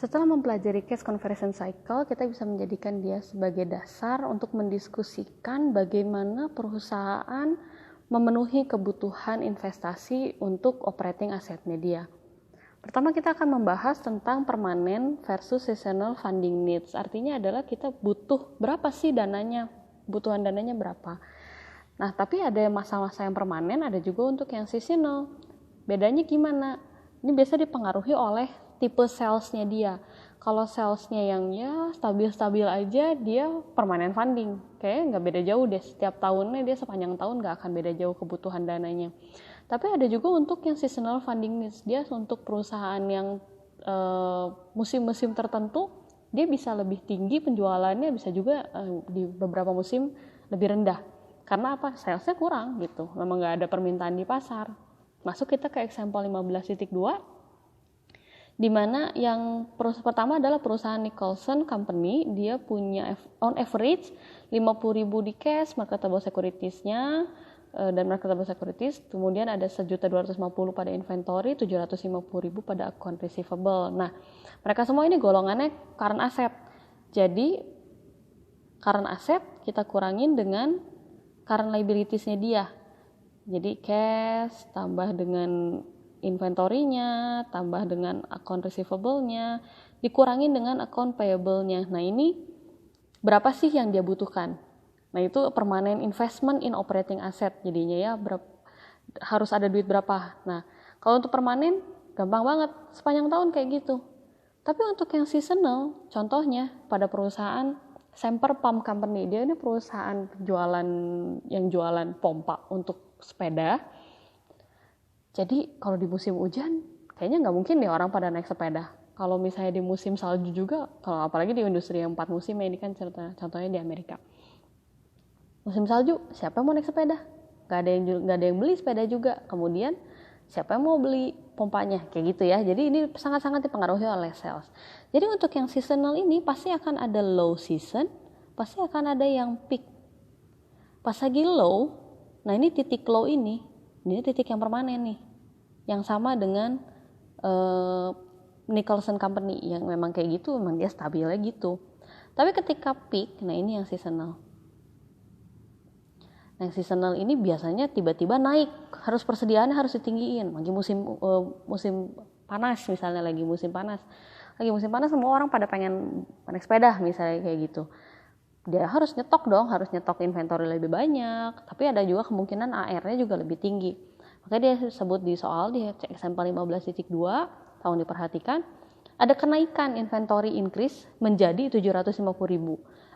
Setelah mempelajari case conversion cycle, kita bisa menjadikan dia sebagai dasar untuk mendiskusikan bagaimana perusahaan memenuhi kebutuhan investasi untuk operating asetnya dia. Pertama kita akan membahas tentang permanent versus seasonal funding needs. Artinya adalah kita butuh berapa sih dananya, kebutuhan dananya berapa. Nah, tapi ada masa-masa yang permanen, ada juga untuk yang seasonal. Bedanya gimana? Ini biasa dipengaruhi oleh tipe salesnya dia. Kalau salesnya yang ya stabil-stabil aja, dia permanent funding. Kayaknya nggak beda jauh deh. Setiap tahunnya dia sepanjang tahun nggak akan beda jauh kebutuhan dananya. Tapi ada juga untuk yang seasonal funding needs. Dia untuk perusahaan yang musim-musim tertentu, dia bisa lebih tinggi penjualannya, bisa juga di beberapa musim lebih rendah. Karena apa? Salesnya kurang gitu. Memang nggak ada permintaan di pasar. Masuk kita ke example 15.2. Di mana yang pertama adalah perusahaan Nicholson Company. Dia punya on average 50.000 di cash marketable securities-nya dan marketable securities, kemudian ada 1.250.000 pada inventory, 750.000 pada account receivable. Nah, mereka semua ini golongannya current asset. Jadi current asset kita kurangin dengan current liabilities-nya dia. Jadi cash tambah dengan inventory-nya, tambah dengan account receivable-nya, dikurangin dengan account payable-nya. Nah, ini berapa sih yang dia butuhkan? Nah, itu permanent investment in operating asset jadinya ya, harus ada duit berapa. Nah, kalau untuk permanen gampang banget, sepanjang tahun kayak gitu. Tapi untuk yang seasonal, contohnya pada perusahaan Semper Pump Company, dia ini perusahaan yang jualan pompa untuk sepeda. Jadi kalau di musim hujan, kayaknya nggak mungkin deh orang pada naik sepeda. Kalau misalnya di musim salju juga, kalau apalagi di industri yang 4 musim ya, ini kan contohnya di Amerika. Musim salju, siapa yang mau naik sepeda? Nggak ada yang beli sepeda juga. Kemudian siapa yang mau beli pompanya? Kayak gitu ya. Jadi ini sangat-sangat dipengaruhi oleh sales. Jadi untuk yang seasonal ini pasti akan ada low season, pasti akan ada yang peak. Pas lagi low, nah ini titik low ini titik yang permanen nih, yang sama dengan Nicholson Company yang memang kayak gitu, memang dia stabilnya gitu. Tapi ketika peak, nah ini yang seasonal. Nah, yang seasonal ini biasanya tiba-tiba naik, harus persediaannya harus ditinggiin. Lagi musim panas misalnya, lagi musim panas semua orang pada pengen naik sepeda misalnya kayak gitu. Dia harus nyetok inventory lebih banyak, tapi ada juga kemungkinan AR-nya juga lebih tinggi. Makanya dia sebut di soal di example 15.2, tolong diperhatikan, ada kenaikan inventory increase menjadi 750.000.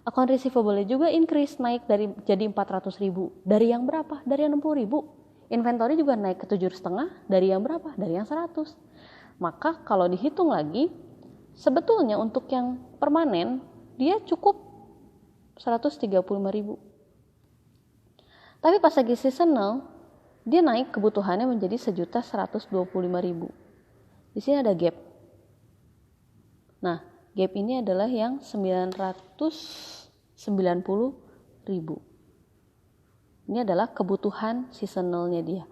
Account receivable juga increase, naik jadi 400.000. Dari yang berapa? Dari yang 60.000. Inventory juga naik ke 7,5, dari yang berapa? Dari yang 100. Maka kalau dihitung lagi, sebetulnya untuk yang permanen dia cukup 135.000. Tapi pas lagi seasonal, dia naik kebutuhannya menjadi 1.125.000. Di sini ada gap. Nah, gap ini adalah yang 990.000. Ini adalah kebutuhan seasonalnya dia.